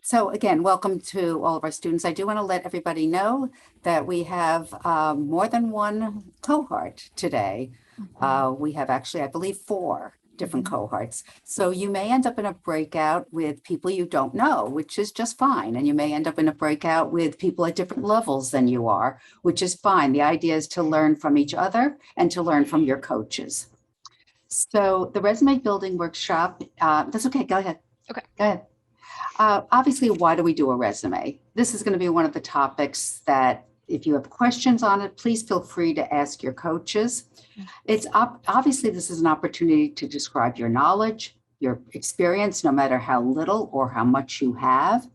So again, welcome to all of our students. I do want to let everybody know that we have more than one cohort today. We have actually, I believe, 4 different cohorts. So you may end up in a breakout with people you don't know, which is just fine. And you may end up in a breakout with people at different levels than you are, which is fine. The idea is to learn from each other and to learn from your coaches. So the resume building workshop, that's okay, go ahead. Okay. Go ahead. Obviously, why do we do a resume? This is going to be one of the topics that if you have questions on it, please feel free to ask your coaches. It's obviously this is an opportunity to describe your knowledge, your experience, no matter how little or how much you have,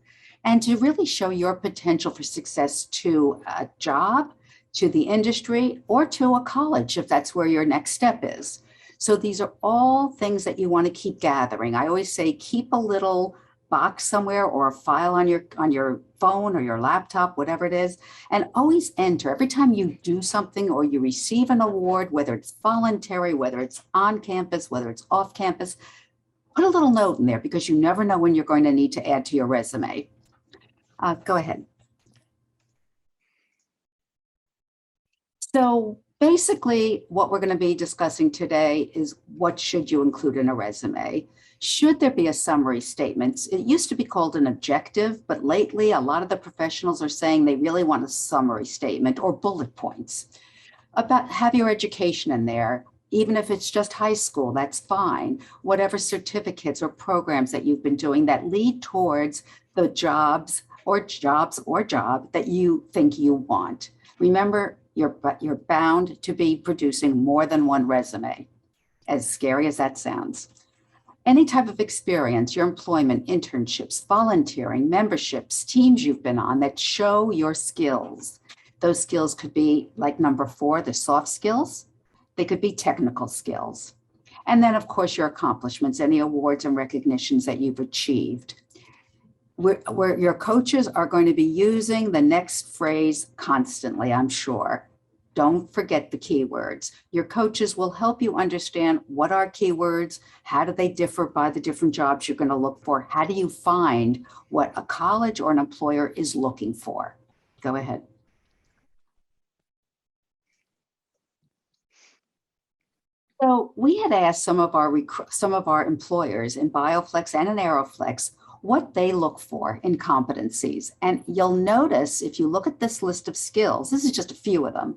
and to really show your potential for success to a job, to the industry, or to a college, if that's where your next step is. So these are all things that you want to keep gathering. I always say keep a little box somewhere or a file on your phone or your laptop, whatever it is, and always enter. Every time you do something or you receive an award, whether it's voluntary, whether it's on campus, whether it's off campus, put a little note in there because you never know when you're going to need to add to your resume. Go ahead. So basically, what we're going to be discussing today is what should you include in a resume? Should there be a summary statement? It used to be called an objective, but lately a lot of the professionals are saying they really want a summary statement or bullet points. Have your education in there. Even if it's just high school, that's fine. Whatever certificates or programs that you've been doing that lead towards the job that you think you want. Remember, you're bound to be producing more than one resume, as scary as that sounds. Any type of experience, your employment, internships, volunteering, memberships, teams you've been on that show your skills. Those skills could be like number 4, the soft skills. They could be technical skills. And then, of course, your accomplishments, any awards and recognitions that you've achieved. Where your coaches are going to be using the next phrase constantly, I'm sure. Don't forget the keywords. Your coaches will help you understand what are keywords, how do they differ by the different jobs you're going to look for, how do you find what a college or an employer is looking for. Go ahead. So we had asked some of our employers in Bioflex and in Aero-Flex what they look for in competencies. And you'll notice if you look at this list of skills, this is just a few of them,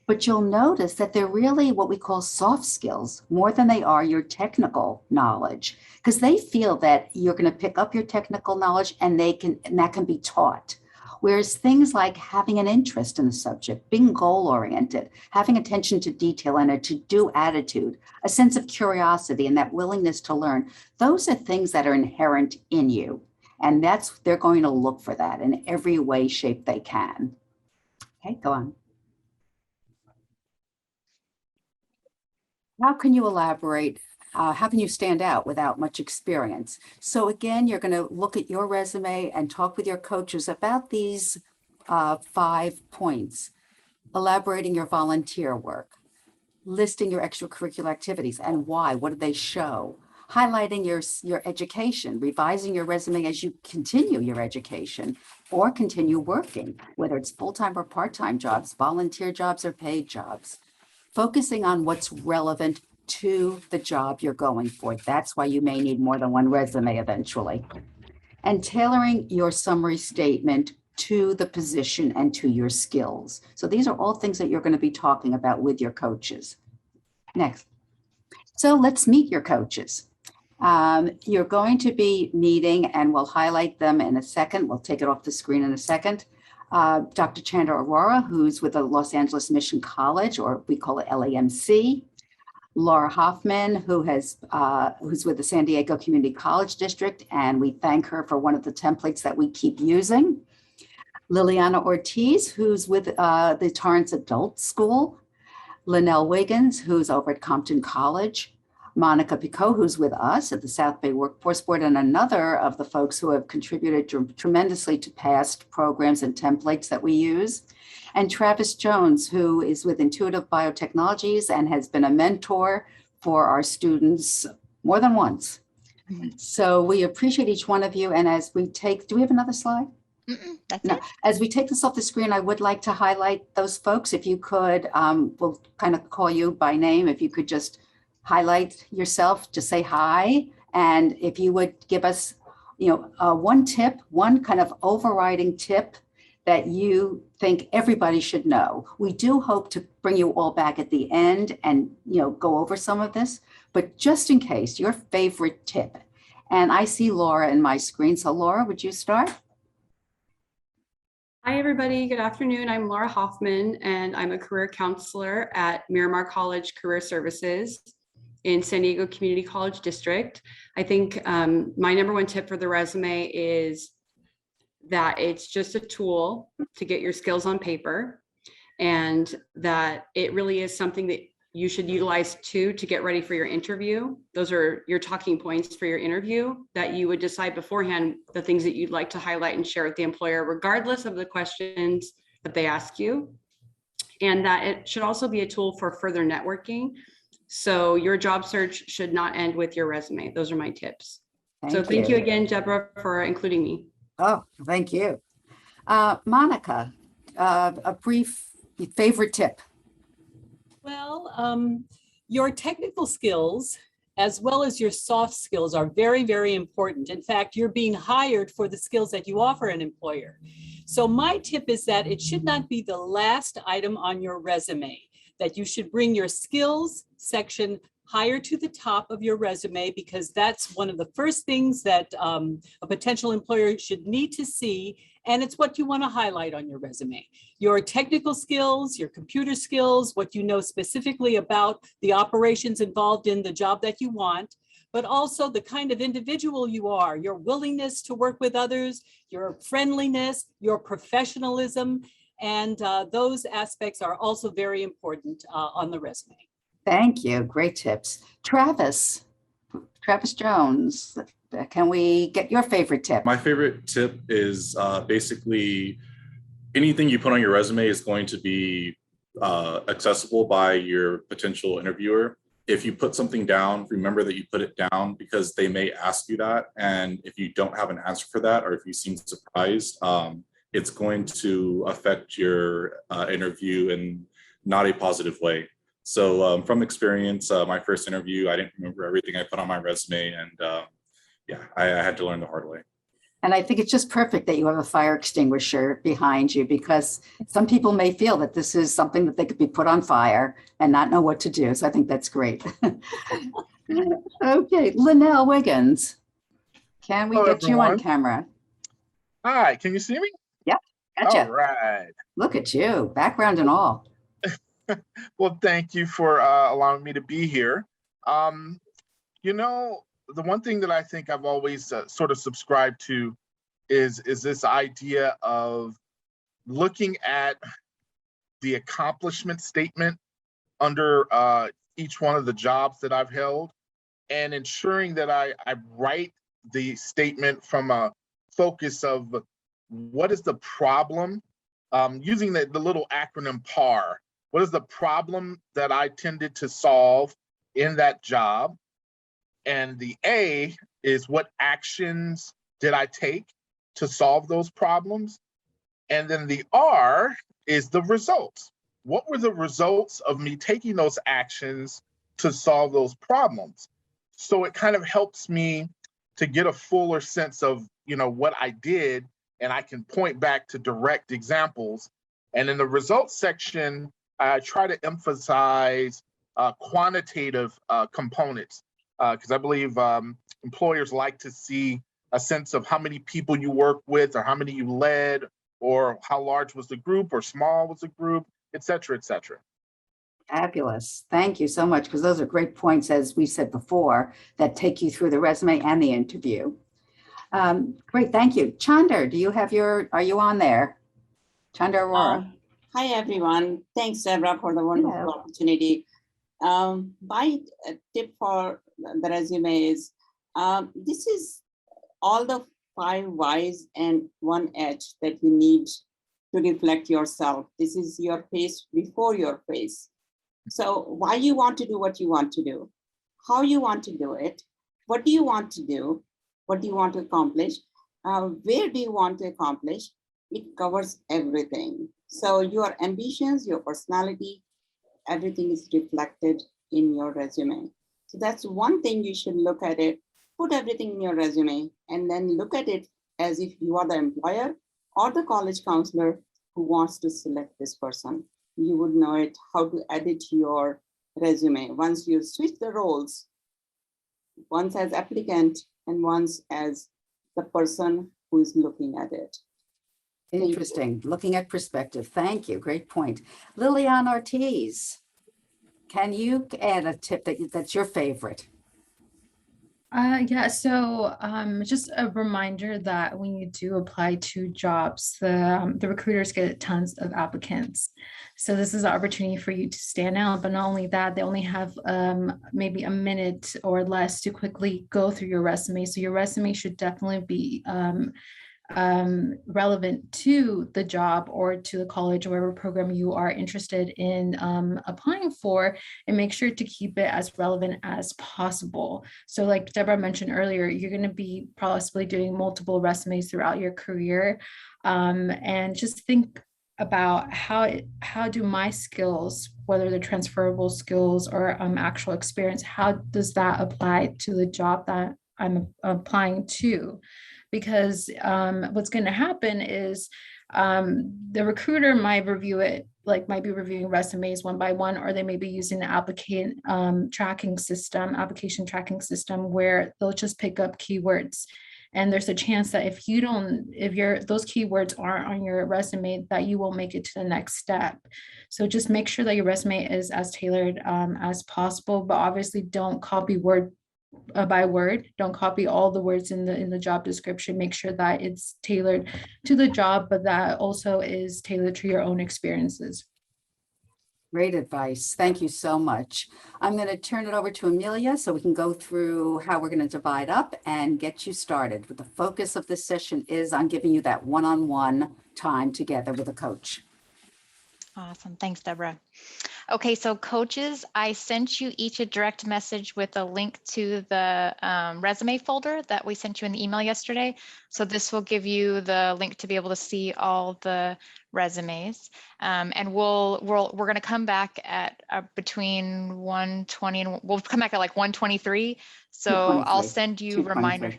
but you'll notice that they're really what we call soft skills more than they are your technical knowledge, because they feel that you're going to pick up your technical knowledge and that can be taught. Whereas things like having an interest in the subject, being goal-oriented, having attention to detail and a to-do attitude, a sense of curiosity and that willingness to learn, those are things that are inherent in you. And they're going to look for that in every way, shape they can. Okay, go on. How can you elaborate? How can you stand out without much experience? So again, you're going to look at your resume and talk with your coaches about these 5 points. Elaborating your volunteer work, listing your extracurricular activities and why, what do they show? Highlighting your education, revising your resume as you continue your education or continue working, whether it's full-time or part-time jobs, volunteer jobs or paid jobs. Focusing on what's relevant to the job you're going for. That's why you may need more than one resume eventually. And tailoring your summary statement to the position and to your skills. So these are all things that you're going to be talking about with your coaches. Next. So let's meet your coaches. You're going to be meeting, and we'll highlight them in a second. We'll take it off the screen in a second. Dr. Chandra Aurora, who's with the Los Angeles Mission College, or we call it LAMC. Laura Hoffman, who's with the San Diego Community College District, and we thank her for one of the templates that we keep using. Liliana Ortiz, who's with the Torrance Adult School. Linnell Wiggins, who's over at Compton College. Monica Picot, who's with us at the South Bay Workforce Board, and another of the folks who have contributed tremendously to past programs and templates that we use. And Travis Jones, who is with Intuitive Biotechnologies and has been a mentor for our students more than once. So we appreciate each one of you. And as we take, do we have another slide? That's No, it. as we take this off the screen, I would like to highlight those folks. If you could, we'll kind of call you by name. If you could just highlight yourself, just say hi. And if you would give us, one tip, one kind of overriding tip that you think everybody should know. We do hope to bring you all back at the end and, go over some of this, but just in case, your favorite tip. And I see Laura in my screen. So Laura, would you start? Hi, everybody. Good afternoon. I'm Laura Hoffman, and I'm a career counselor at Miramar College Career Services in San Diego Community College District. I think my number one tip for the resume is that it's just a tool to get your skills on paper, and that it really is something that you should utilize to get ready for your interview. Those are your talking points for your interview, that you would decide beforehand the things that you'd like to highlight and share with the employer, regardless of the questions that they ask you. And that it should also be a tool for further networking. So your job search should not end with your resume. Those are my tips. Thank you again, Deborah, for including me. Oh, thank you. Monica, a brief favorite tip. Well, your technical skills as well as your soft skills are very, very important. In fact, you're being hired for the skills that you offer an employer. So my tip is that it should not be the last item on your resume, that you should bring your skills section higher to the top of your resume, because that's one of the first things that a potential employer should need to see. And it's what you want to highlight on your resume. Your technical skills, your computer skills, what you know specifically about the operations involved in the job that you want, but also the kind of individual you are, your willingness to work with others, your friendliness, your professionalism, and those aspects are also very important on the resume. Thank you. Great tips. Travis Jones, can we get your favorite tip? My favorite tip is basically anything you put on your resume is going to be accessible by your potential interviewer. If you put something down, remember that you put it down, because they may ask you that. And if you don't have an answer for that, or if you seem surprised, it's going to affect your interview in not a positive way. So from experience, my first interview, I didn't remember everything I put on my resume, and I had to learn the hard way. And I think it's just perfect that you have a fire extinguisher behind you, because some people may feel that this is something that they could be put on fire and not know what to do. So I think that's great. Okay, Linnell Wiggins, can we get you on camera? Hi, can you see me? Yep, gotcha. All right. Look at you, background and all. Well, thank you for allowing me to be here. The one thing that I think I've always sort of subscribed to is this idea of looking at the accomplishment statement under each one of the jobs that I've held, and ensuring that I write the statement from a focus of what is the problem, using the little acronym PAR. What is the problem that I tended to solve in that job? And the A is what actions did I take to solve those problems? And then the R is the results. What were the results of me taking those actions to solve those problems? So it kind of helps me to get a fuller sense of, what I did, and I can point back to direct examples. And in the results section, I try to emphasize quantitative components, because I believe employers like to see a sense of how many people you work with, or how many you led, or how large was the group, or small was the group, et cetera, et cetera. Fabulous. Thank you so much, because those are great points, as we said before, that take you through the resume and the interview. Great, thank you. Chander, are you on there? Chander Aurora. Hi, everyone. Thanks, Deborah, for the wonderful opportunity. My tip for the resume is, this is all the 5 whys and 1 H that you need to reflect yourself. This is your face before your face. So why you want to do what you want to do, how you want to do it, what do you want to do? What do you want to accomplish? Where do you want to accomplish? It covers everything. So your ambitions, your personality, everything is reflected in your resume. So that's one thing you should look at it, put everything in your resume, and then look at it as if you are the employer or the college counselor who wants to select this person. You would know it, how to edit your resume. Once you switch the roles, once as applicant and once as the person who is looking at it. Interesting. Looking at perspective. Thank you. Great point. Lilian Ortiz, can you add a tip that's your favorite? Yeah, so just a reminder that when you do apply to jobs, the recruiters get tons of applicants. So this is an opportunity for you to stand out, but not only that, they only have maybe a minute or less to quickly go through your resume. So your resume should definitely be relevant to the job or to the college or whatever program you are interested in applying for, and make sure to keep it as relevant as possible. So like Deborah mentioned earlier, you're going to be possibly doing multiple resumes throughout your career, and just think about how do my skills, whether they're transferable skills or actual experience, how does that apply to the job that I'm applying to? Because what's going to happen is the recruiter might review it, like might be reviewing resumes one by one, or they may be using the application tracking system where they'll just pick up keywords. And there's a chance that if those keywords aren't on your resume, that you won't make it to the next step. So just make sure that your resume is as tailored as possible, but obviously don't copy word by word. Don't copy all the words in the job description. Make sure that it's tailored to the job, but that also is tailored to your own experiences. Great advice. Thank you so much. I'm going to turn it over to Amelia so we can go through how we're going to divide up and get you started. But the focus of this session is on giving you that one-on-one time together with a coach. Awesome. Thanks, Deborah. Okay, so coaches, I sent you each a direct message with a link to the resume folder that we sent you in the email yesterday. So this will give you the link to be able to see all the resumes. And we're going to come back at between 1:20 and we'll come back at like 1:23. So I'll send you reminders.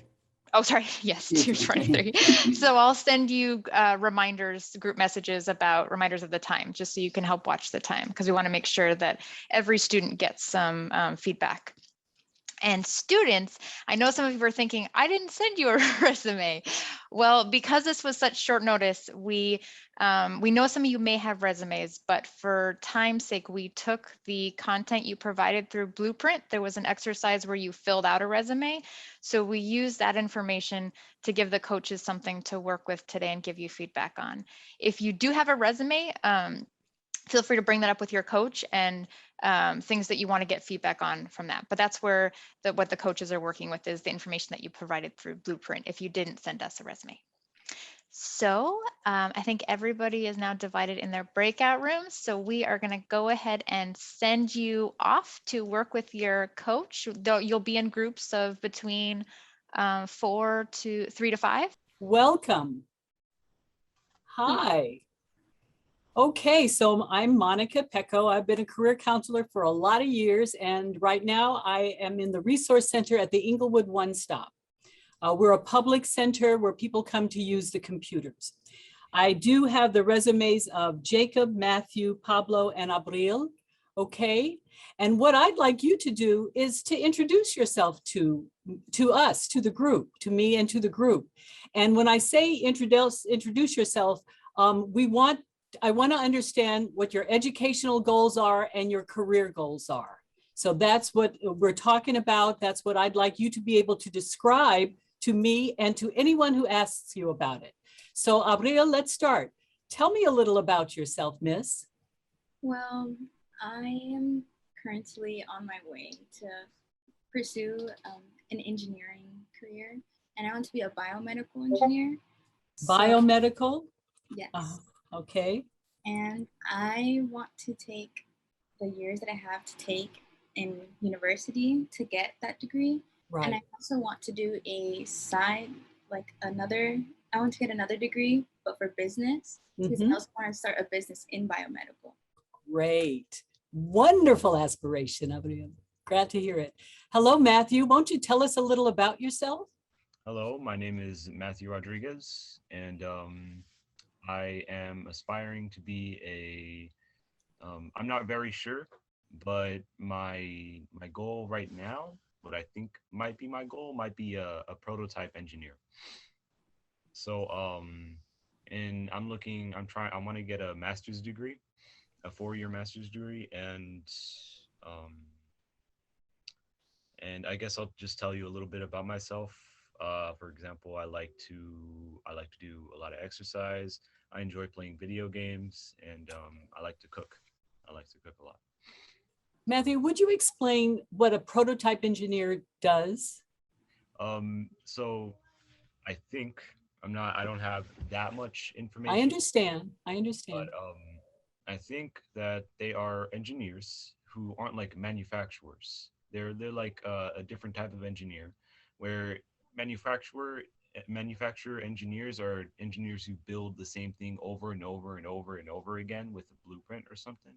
Oh, sorry. Yes, 2:23. So I'll send you reminders, group messages about reminders of the time, just so you can help watch the time, because we want to make sure that every student gets some feedback. And students, I know some of you are thinking, I didn't send you a resume. Well, because this was such short notice, we know some of you may have resumes, but for time's sake, we took the content you provided through Blueprint. There was an exercise where you filled out a resume. So we used that information to give the coaches something to work with today and give you feedback on. If you do have a resume, feel free to bring that up with your coach and things that you want to get feedback on from that. But that's where what the coaches are working with is the information that you provided through Blueprint if you didn't send us a resume. So I think everybody is now divided in their breakout rooms. So we are going to go ahead and send you off to work with your coach. You'll be in groups of between 3 to 5. Welcome. Hi. Okay, so I'm Monica Pecco. I've been a career counselor for a lot of years, and right now I am in the Resource Center at the Inglewood One Stop. We're a public center where people come to use the computers. I do have the resumes of Jacob, Matthew, Pablo, and Abril, okay? And what I'd like you to do is to introduce yourself to us, to the group, to me and to the group. And when I say introduce yourself, I want to understand what your educational goals are and your career goals are. So that's what we're talking about. That's what I'd like you to be able to describe to me and to anyone who asks you about it. So Abril, let's start. Tell me a little about yourself, Miss. Well, I am currently on my way to pursue an engineering career, and I want to be a biomedical engineer. Biomedical? Yes. Okay. And I want to take the years that I have to take in university to get that degree. And I Right. also want to do a side, I want to get another degree, but for business, because I Mhm. also want to start a business in biomedical. Great. Wonderful aspiration, Abril. Glad to hear it. Hello, Matthew. Won't you tell us a little about yourself? Hello, my name is Matthew Rodriguez, and I am aspiring to be I'm not very sure, but my goal right now, what I think might be my goal, might be a prototype engineer. So, and I want to get a master's degree, a 4-year master's degree, um, and I guess I'll just tell you a little bit about myself. For example, I like to do a lot of exercise. I enjoy playing video games, and I like to cook. I like to cook a lot. Matthew, would you explain what a prototype engineer does? So I think I don't have that much information. I understand. I understand. But I think that they are engineers who aren't like manufacturers. They're like a different type of engineer, where manufacturer engineers are engineers who build the same thing over and over and over and over again with a blueprint or something.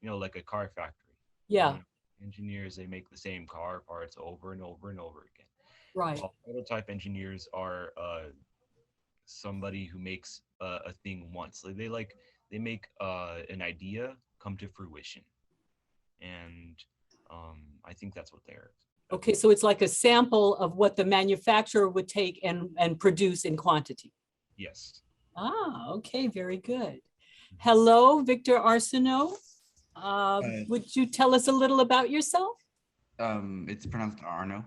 You know, like a car factory. Yeah. You know, engineers, they make the same car parts over and over and over again. Right. While prototype engineers are somebody who makes a thing once. They make an idea come to fruition, and I think that's what they're. Okay, so it's like a sample of what the manufacturer would take and produce in quantity. Yes. Ah, okay, very good. Hello, Victor Arsenault. Would you tell us a little about yourself? It's pronounced Arno.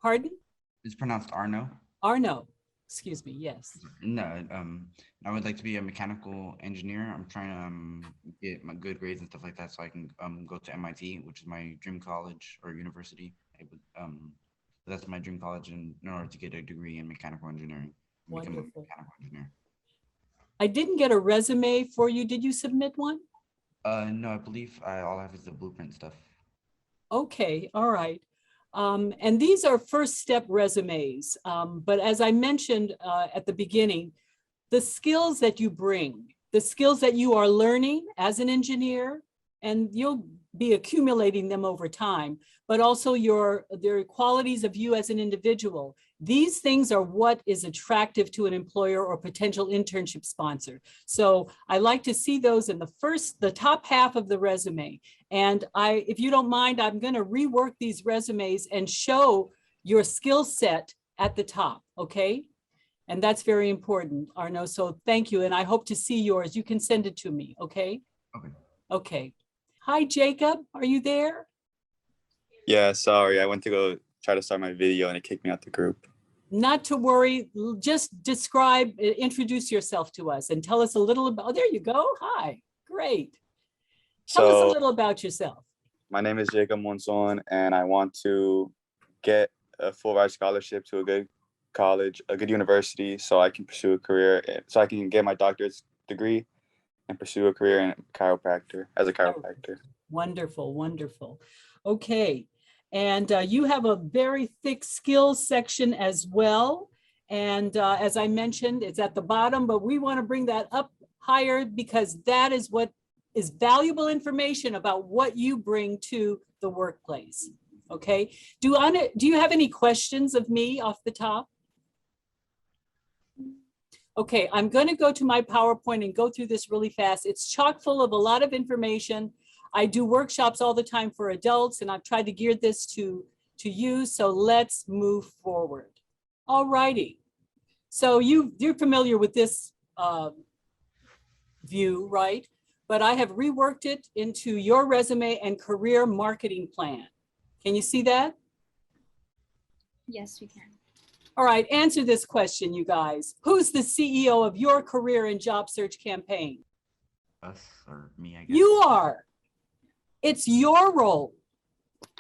Pardon? It's pronounced Arno. Arno. Excuse me. Yes. No, I would like to be a mechanical engineer. I'm trying to get my good grades and stuff like that, so I can go to MIT, which is my dream college or university. That's my dream college in order to get a degree in mechanical engineering. Become a Wonderful. mechanical engineer. I didn't get a resume for you. Did you submit one? No, I believe all I have is the blueprint stuff. Okay. All right. And these are first step resumes. But as I mentioned at the beginning, the skills that you bring, the skills that you are learning as an engineer, and you'll be accumulating them over time, but also their qualities of you as an individual. These things are what is attractive to an employer or potential internship sponsor. So I like to see those in the top half of the resume. And if you don't mind, I'm going to rework these resumes and show your skill set at the top, okay? And that's very important, Arno. So thank you. And I hope to see yours. You can send it to me, okay? Okay. Okay. Hi, Jacob. Are you there? Yeah, sorry. I went to go try to start my video and it kicked me out the group. Not to worry. Just introduce yourself to us and tell us a little about, oh, there you go. Hi. Great. Tell us a little about yourself. My name is Jacob Monson, and I want to get a full ride scholarship to a good college, a good university, so I can pursue a career, so I can get my doctorate degree and pursue a career in chiropractor, as a chiropractor. Wonderful, wonderful. Okay. And you have a very thick skills section as well. And as I mentioned, it's at the bottom, but we want to bring that up higher because that is what is valuable information about what you bring to the workplace. Okay. Do you have any questions of me off the top? Okay, I'm going to go to my PowerPoint and go through this really fast. It's chock full of a lot of information. I do workshops all the time for adults, and I've tried to gear this to you. So let's move forward. All righty. So you're familiar with this view, right? But I have reworked it into your resume and career marketing plan. Can you see that? Yes, we can. All right, answer this question, you guys. Who's the CEO of your career and job search campaign? Us or me, I guess. You are. It's your role,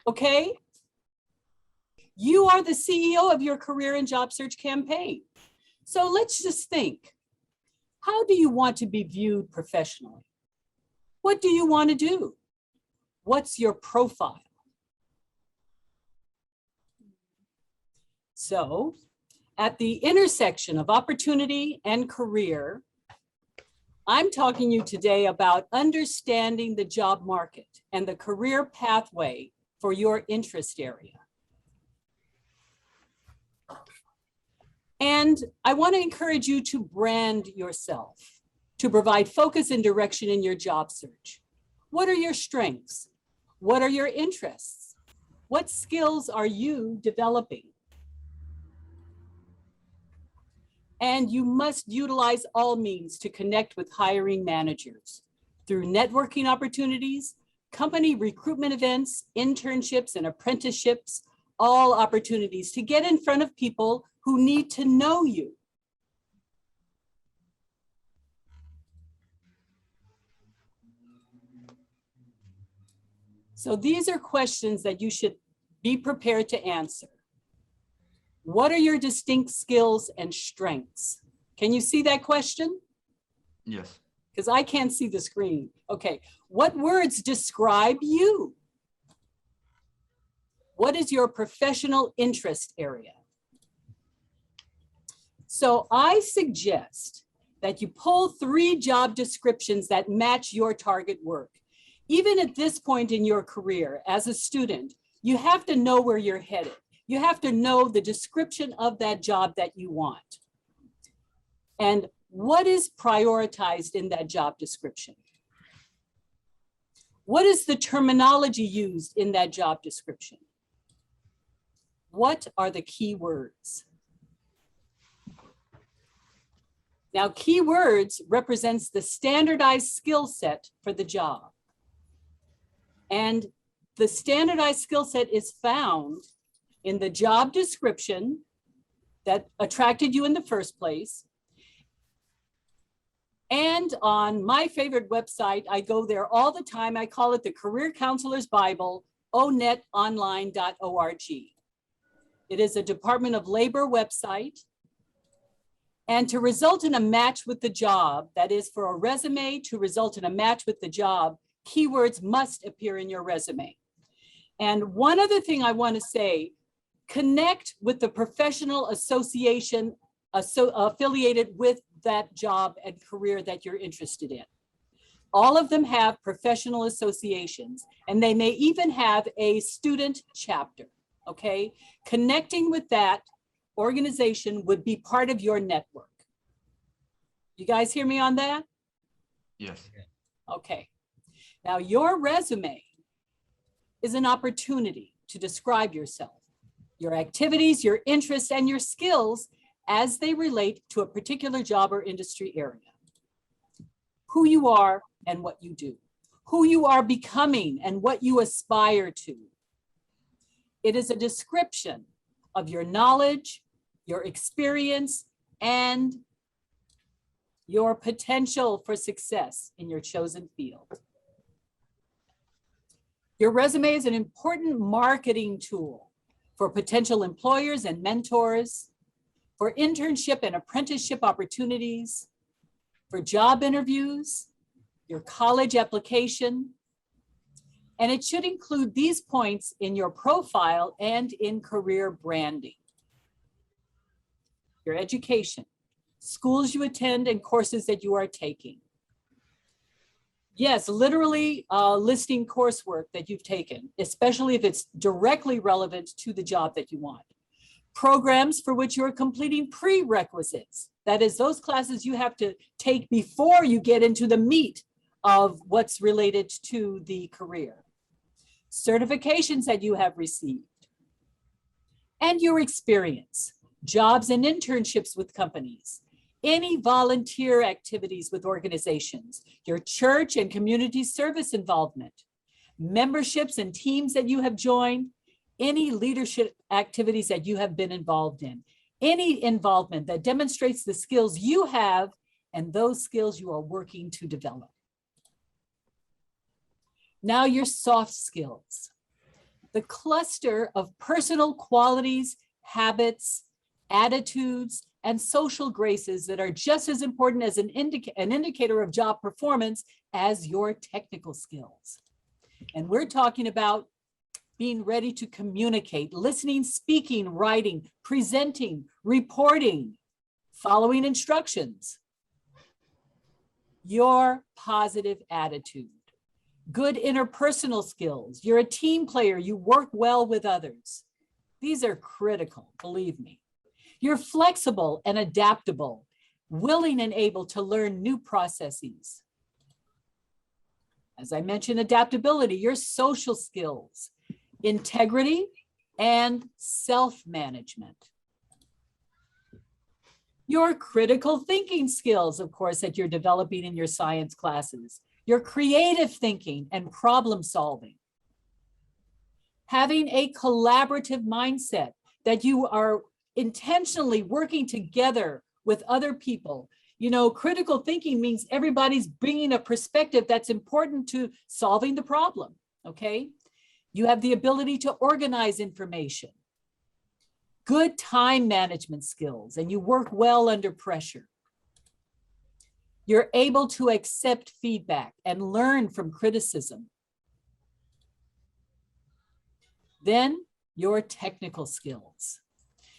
okay? You are the CEO of your career and job search campaign. So let's just think. How do you want to be viewed professionally? What do you want to do? What's your profile? So at the intersection of opportunity and career, I'm talking to you today about understanding the job market and the career pathway for your interest area. And I want to encourage you to brand yourself, to provide focus and direction in your job search. What are your strengths? What are your interests? What skills are you developing? And you must utilize all means to connect with hiring managers through networking opportunities, company recruitment events, internships and apprenticeships, all opportunities to get in front of people who need to know you. So these are questions that you should be prepared to answer. What are your distinct skills and strengths? Can you see that question? Yes. Because I can't see the screen. Okay, what words describe you? What is your professional interest area? So I suggest that you pull 3 job descriptions that match your target work. Even at this point in your career as a student, you have to know where you're headed. You have to know the description of that job that you want. And what is prioritized in that job description? What is the terminology used in that job description? What are the key words? Now, keywords represents the standardized skill set for the job. And the standardized skill set is found in the job description that attracted you in the first place. And on my favorite website, I go there all the time. I call it the Career Counselor's Bible, onetonline.org. It is a Department of Labor website. And to result in a match with the job, that is for a resume to result in a match with the job, keywords must appear in your resume. And one other thing I want to say, connect with the professional association affiliated with that job and career that you're interested in. All of them have professional associations, and they may even have a student chapter, okay? Connecting with that organization would be part of your network. You guys hear me on that? Yes. Okay. Now, your resume is an opportunity to describe yourself, your activities, your interests, and your skills as they relate to a particular job or industry area. Who you are and what you do, who you are becoming and what you aspire to. It is a description of your knowledge, your experience, and your potential for success in your chosen field. Your resume is an important marketing tool for potential employers and mentors, for internship and apprenticeship opportunities, for job interviews, your college application, and it should include these points in your profile and in career branding. Your education, schools you attend and courses that you are taking. Yes, literally listing coursework that you've taken, especially if it's directly relevant to the job that you want. Programs for which you're completing prerequisites. That is those classes you have to take before you get into the meat of what's related to the career. Certifications that you have received. And your experience, jobs and internships with companies, any volunteer activities with organizations, your church and community service involvement, memberships and teams that you have joined, any leadership activities that you have been involved in, any involvement that demonstrates the skills you have and those skills you are working to develop. Now your soft skills, the cluster of personal qualities, habits, attitudes, and social graces that are just as important as an indicator of job performance as your technical skills. And we're talking about being ready to communicate, listening, speaking, writing, presenting, reporting, following instructions. Your positive attitude, good interpersonal skills. You're a team player. You work well with others. These are critical, believe me. You're flexible and adaptable, willing and able to learn new processes. As I mentioned, adaptability, your social skills, integrity, and self-management. Your critical thinking skills, of course, that you're developing in your science classes. Your creative thinking and problem solving. Having a collaborative mindset that you are intentionally working together with other people. You know, critical thinking means everybody's bringing a perspective that's important to solving the problem, okay? You have the ability to organize information, good time management skills, and you work well under pressure. You're able to accept feedback and learn from criticism. Then your technical skills,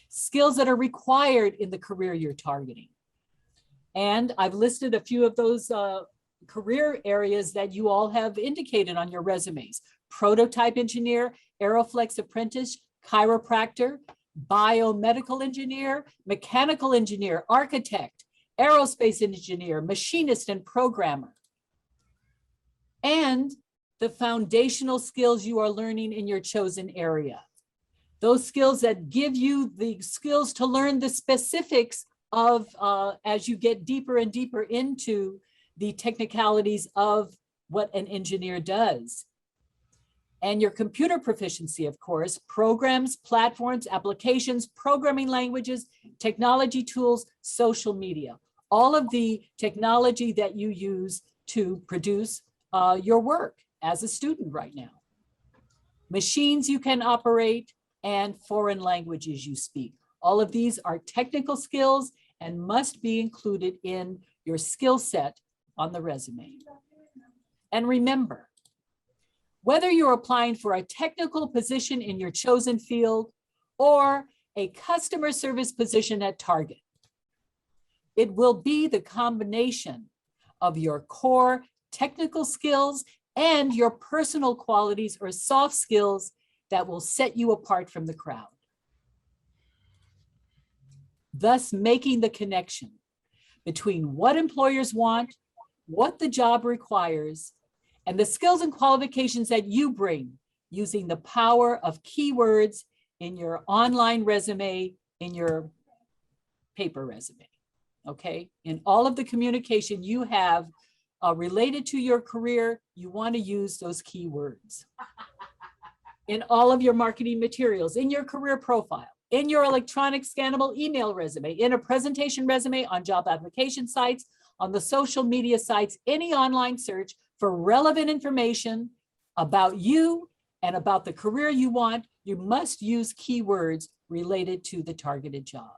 skills that are required in the career you're targeting. And I've listed a few of those career areas that you all have indicated on your resumes: prototype engineer, Aero-Flex apprentice, chiropractor, biomedical engineer, mechanical engineer, architect, aerospace engineer, machinist, and programmer. And the foundational skills you are learning in your chosen area. Those skills that give you the skills to learn the specifics of, as you get deeper and deeper into the technicalities of what an engineer does. And your computer proficiency, of course, programs, platforms, applications, programming languages, technology tools, social media, all of the technology that you use to produce your work as a student right now. Machines you can operate and foreign languages you speak. All of these are technical skills and must be included in your skill set on the resume. And remember, whether you're applying for a technical position in your chosen field or a customer service position at Target, it will be the combination of your core technical skills and your personal qualities or soft skills that will set you apart from the crowd. Thus, making the connection between what employers want, what the job requires, and the skills and qualifications that you bring using the power of keywords in your online resume, in your paper resume, okay? In all of the communication you have related to your career, you want to use those keywords. In all of your marketing materials, in your career profile, in your electronic scannable email resume, in a presentation resume, on job application sites, on the social media sites, any online search for relevant information about you and about the career you want, you must use keywords related to the targeted job.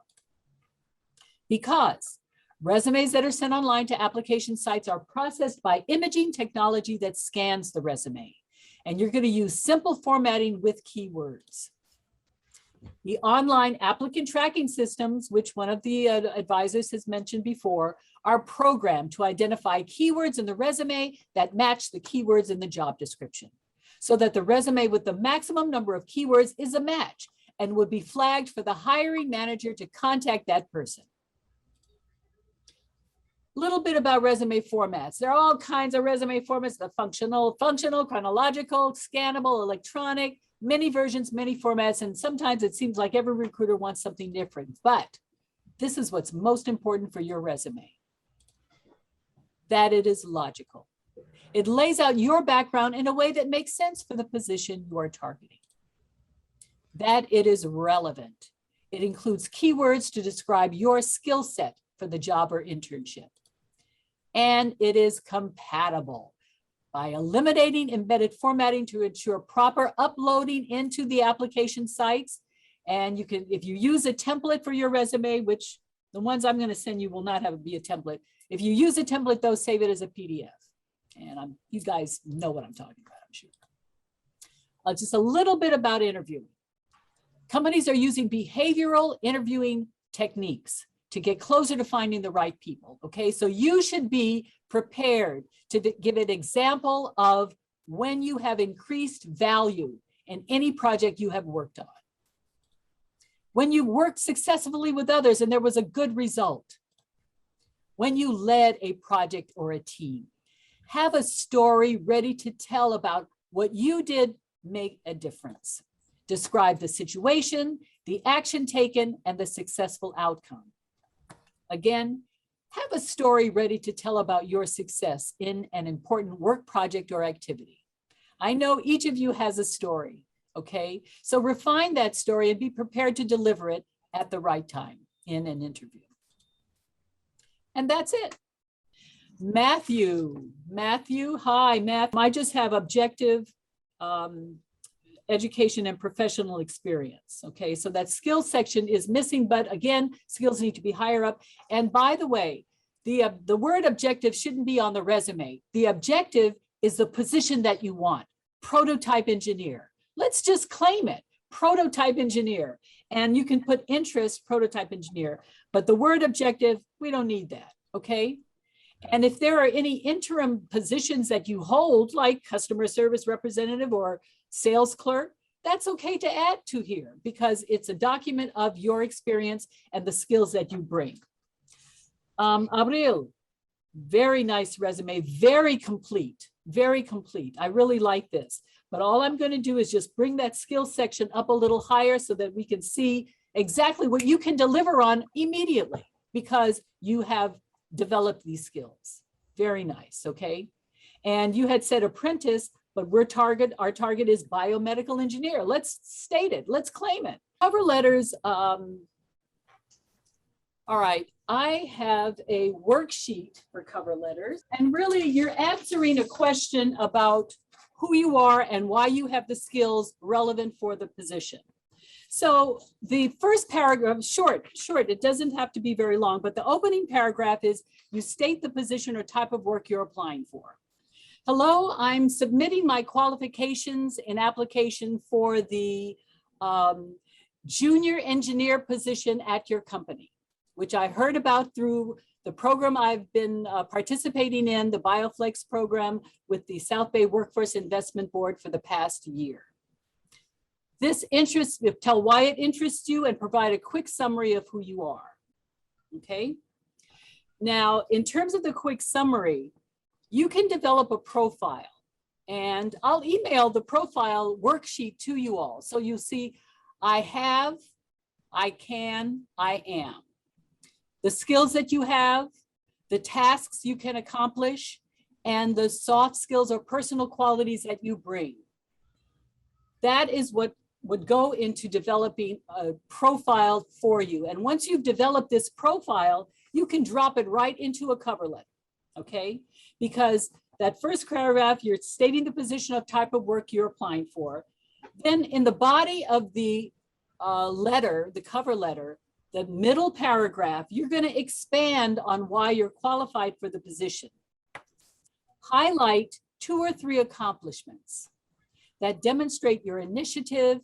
Because resumes that are sent online to application sites are processed by imaging technology that scans the resume. And you're going to use simple formatting with keywords. The online applicant tracking systems, which one of the advisors has mentioned before, are programmed to identify keywords in the resume that match the keywords in the job description, so that the resume with the maximum number of keywords is a match and would be flagged for the hiring manager to contact that person. Little bit about resume formats. There are all kinds of resume formats: the functional, chronological, scannable, electronic, many versions, many formats, and sometimes it seems like every recruiter wants something different. But this is what's most important for your resume: that it is logical. It lays out your background in a way that makes sense for the position you are targeting. That it is relevant. It includes keywords to describe your skill set for the job or internship. And it is compatible by eliminating embedded formatting to ensure proper uploading into the application sites. And you can, if you use a template for your resume, which the ones I'm going to send you will not have it be a template. If you use a template, though, save it as a PDF. And you guys know what I'm talking about, I'm sure. just a little bit about interviewing. Companies are using behavioral interviewing techniques to get closer to finding the right people, okay? So you should be prepared to give an example of when you have increased value in any project you have worked on. When you worked successfully with others and there was a good result. When you led a project or a team. Have a story ready to tell about what you did make a difference. Describe the situation, the action taken, and the successful outcome. Again, have a story ready to tell about your success in an important work project or activity. I know each of you has a story, okay? So refine that story and be prepared to deliver it at the right time in an interview. And that's it. Matthew, hi, Matthew. I just have objective education and professional experience. Okay, so that skills section is missing, but again, skills need to be higher up. And by the way, the word objective shouldn't be on the resume. The objective is the position that you want, prototype engineer. Let's just claim it, prototype engineer. And you can put interest, prototype engineer, but the word objective, we don't need that, okay? And if there are any interim positions that you hold, like customer service representative or sales clerk, that's okay to add to here because it's a document of your experience and the skills that you bring. Abril, very nice resume, very complete, very complete. I really like this, but all I'm going to do is just bring that skills section up a little higher so that we can see exactly what you can deliver on immediately because you have developed these skills. Very nice, okay? And you had said apprentice, but our target is biomedical engineer. Let's state it, let's claim it. Cover letters, all right, I have a worksheet for cover letters, and really you're answering a question about who you are and why you have the skills relevant for the position. So the first paragraph, short, it doesn't have to be very long, but the opening paragraph is you state the position or type of work you're applying for. Hello, I'm submitting my qualifications and application for the junior engineer position at your company, which I heard about through the program I've been participating in, the Aero-Flex program with the South Bay Workforce Investment Board for the past year. This interests, tell why it interests you and provide a quick summary of who you are, okay? Now, in terms of the quick summary, you can develop a profile and I'll email the profile worksheet to you all. So you see, I have, I can, I am. The skills that you have, the tasks you can accomplish, and the soft skills or personal qualities that you bring. That is what would go into developing a profile for you. And once you've developed this profile, you can drop it right into a cover letter, okay? Because that first paragraph, you're stating the position of type of work you're applying for. Then in the body of the letter, the cover letter, the middle paragraph, you're going to expand on why you're qualified for the position. Highlight 2 or 3 accomplishments that demonstrate your initiative,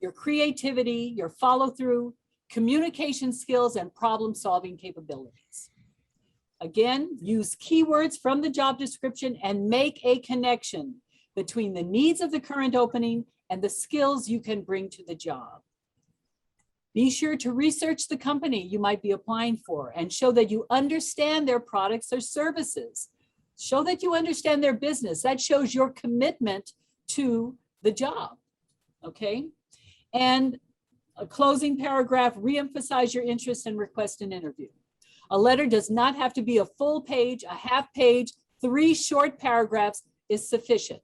your creativity, your follow-through, communication skills, and problem-solving capabilities. Again, use keywords from the job description and make a connection between the needs of the current opening and the skills you can bring to the job. Be sure to research the company you might be applying for and show that you understand their products or services. Show that you understand their business. That shows your commitment to the job, okay? And a closing paragraph, reemphasize your interest and request an interview. A letter does not have to be a full page, a half page, 3 short paragraphs is sufficient.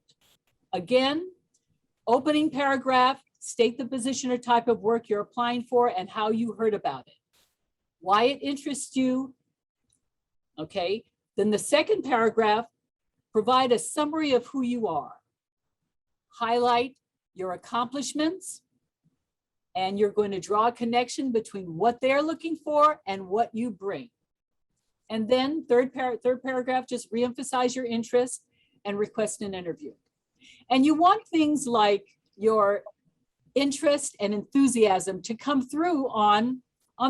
Again, opening paragraph, state the position or type of work you're applying for and how you heard about it. Why it interests you, okay? Then the second paragraph, provide a summary of who you are. Highlight your accomplishments, and you're going to draw a connection between what they're looking for and what you bring. And then third paragraph, just reemphasize your interest and request an interview. And you want things like your interest and enthusiasm to come through on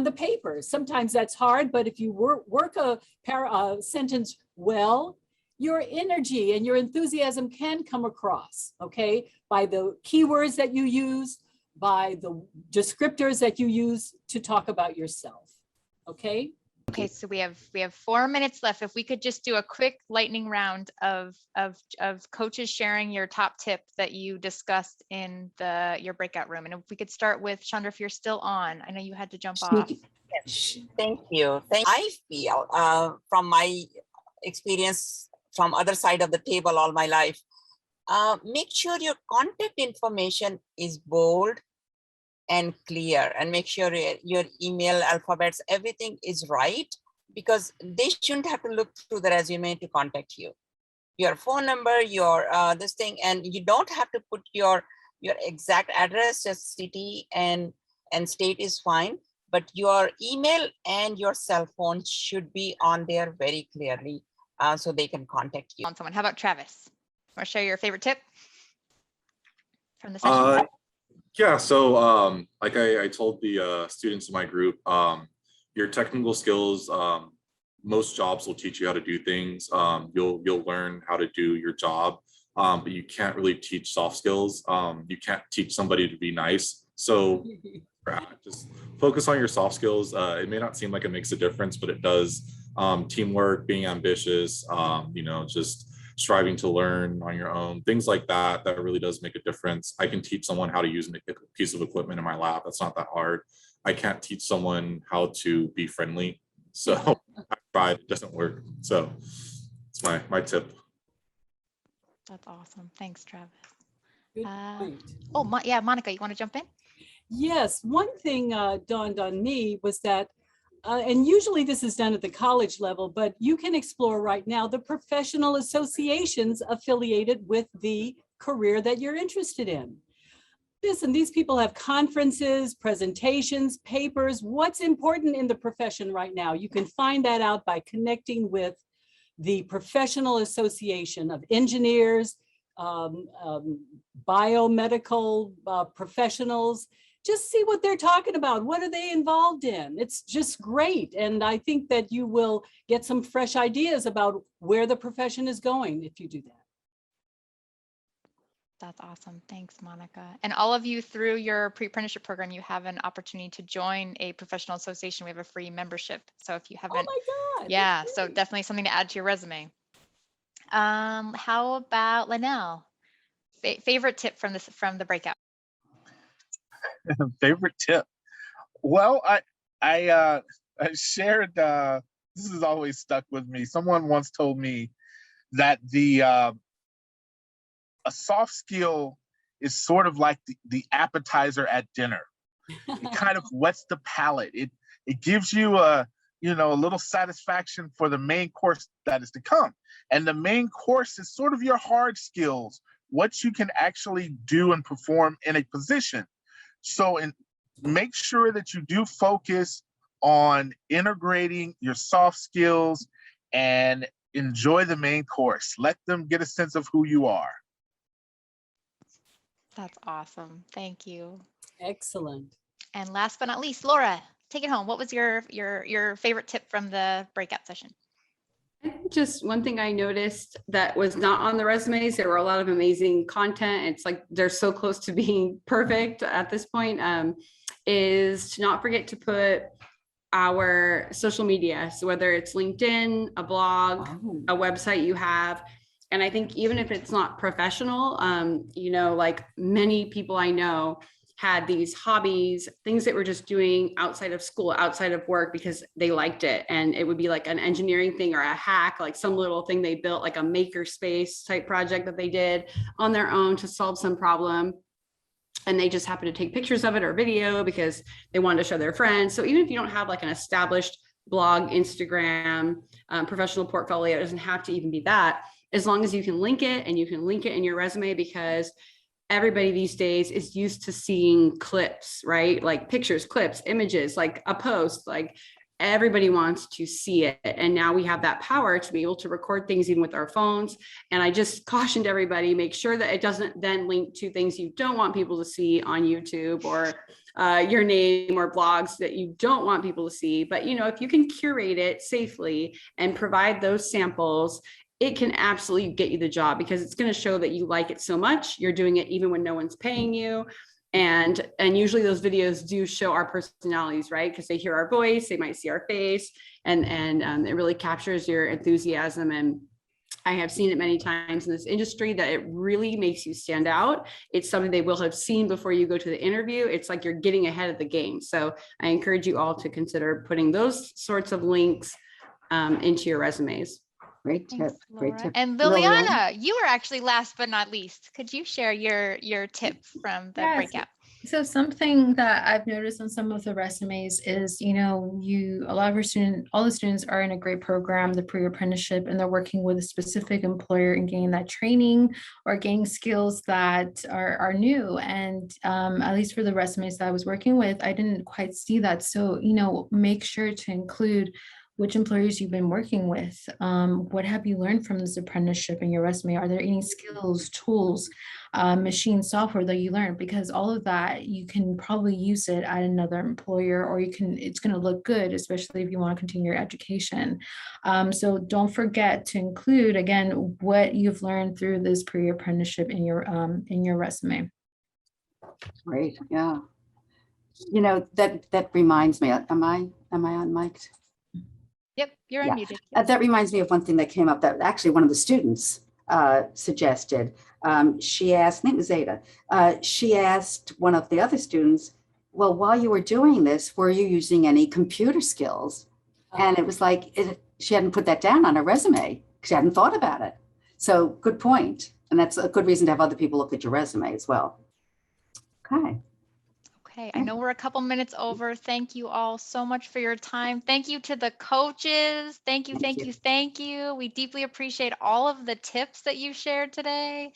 the paper. Sometimes that's hard, but if you work a sentence well, your energy and your enthusiasm can come across, okay? By the keywords that you use, by the descriptors that you use to talk about yourself, okay? Okay, so we have 4 minutes left. If we could just do a quick lightning round of coaches sharing your top tip that you discussed in your breakout room. And if we could start with Chandra, if you're still on. I know you had to jump off. Thank you. I feel from my experience from other side of the table all my life, make sure your contact information is bold and clear, and make sure your email alphabets, everything is right, because they shouldn't have to look through the resume to contact you. Your phone number, your this thing, and you don't have to put your exact address, just city and state is fine, but your email and your cell phone should be on there very clearly, so they can contact you. On someone. How about Travis? Want to share your favorite tip from the session? Yeah, so like I told the students in my group, your technical skills, most jobs will teach you how to do things. You'll learn how to do your job, but you can't really teach soft skills. You can't teach somebody to be nice. So just focus on your soft skills. It may not seem like it makes a difference, but it does. Teamwork, being ambitious, just striving to learn on your own, things like that, that really does make a difference. I can teach someone how to use a piece of equipment in my lab. That's not that hard. I can't teach someone how to be friendly. So I tried, it doesn't work. So it's my tip. That's awesome. Thanks, Travis. Good point. Yeah, Monica, you want to jump in? Yes, one thing dawned on me was that, and usually this is done at the college level, but you can explore right now the professional associations affiliated with the career that you're interested in. Listen, these people have conferences, presentations, papers. What's important in the profession right now? You can find that out by connecting with the professional association of engineers, biomedical professionals. Just see what they're talking about. What are they involved in? It's just great. And I think that you will get some fresh ideas about where the profession is going if you do that. That's awesome. Thanks, Monica. And all of you, through your pre-apprenticeship program, you have an opportunity to join a professional association. We have a free membership. So if you haven't, oh my God, yeah, so definitely something to add to your resume. How about Linnell? Favorite tip from the breakout? Favorite tip? Well, I shared, this has always stuck with me. Someone once told me that a soft skill is sort of like the appetizer at dinner. It kind of whets the palate. It gives you a little satisfaction for the main course that is to come. And the main course is sort of your hard skills, what you can actually do and perform in a position. So make sure that you do focus on integrating your soft skills and enjoy the main course. Let them get a sense of who you are. That's awesome. Thank you. Excellent. And last but not least, Laura, take it home. What was your favorite tip from the breakout session? Just one thing I noticed that was not on the resumes, there were a lot of amazing content. It's like they're so close to being perfect at this point, is to not forget to put our social media. So whether it's LinkedIn, a blog, a website you have. And I think even if it's not professional, like many people I know had these hobbies, things that we're just doing outside of school, outside of work, because they liked it. And it would be like an engineering thing or a hack, like some little thing they built, like a maker space type project that they did on their own to solve some problem. And they just happened to take pictures of it or video because they wanted to show their friends. So even if you don't have like an established blog, Instagram, professional portfolio, it doesn't have to even be that, as long as you can link it and you can link it in your resume, because everybody these days is used to seeing clips, right? Like pictures, clips, images, like a post, everybody wants to see it. And now we have that power to be able to record things even with our phones. And I just cautioned everybody, make sure that it doesn't then link to things you don't want people to see on YouTube, or your name, or blogs that you don't want people to see. But, you know, if you can curate it safely and provide those samples, it can absolutely get you the job, because it's going to show that you like it so much. You're doing it even when no one's paying you. And usually those videos do show our personalities, right? Because they hear our voice, they might see our face, and it really captures your enthusiasm. And I have seen it many times in this industry that it really makes you stand out. It's something they will have seen before you go to the interview. It's like you're getting ahead of the game. So I encourage you all to consider putting those sorts of links into your resumes. Great tip. Thanks, Great Laura. tip. And Liliana? Liliana, you were actually last but not least. Could you share your tip from the Yes. breakout? So something that I've noticed on some of the resumes is, you know, a lot of all the students are in a great program, the pre-apprenticeship, and they're working with a specific employer and getting that training or getting skills that are new. And at least for the resumes that I was working with, I didn't quite see that. So, you know, make sure to include which employers you've been working with. What have you learned from this apprenticeship in your resume? Are there any skills, tools, machine software that you learned? Because all of that, you can probably use it at another employer, or it's going to look good, especially if you want to continue your education. So don't forget to include, again, what you've learned through this pre-apprenticeship in your resume. Great, yeah. You know, that reminds me, am I on mic? Yep, you're Yeah. unmuted. That reminds me of one thing that came up that actually one of the students suggested. She asked, name was Zeta, she asked one of the other students, well, while you were doing this, were you using any computer skills? And it was like, she hadn't put that down on her resume. She hadn't thought about it. So good point. And that's a good reason to have other people look at your resume as well. Okay. Okay, I know we're a couple minutes over. Thank you all so much for your time. Thank you to the coaches. Thank you. We deeply appreciate all of the tips that you shared today.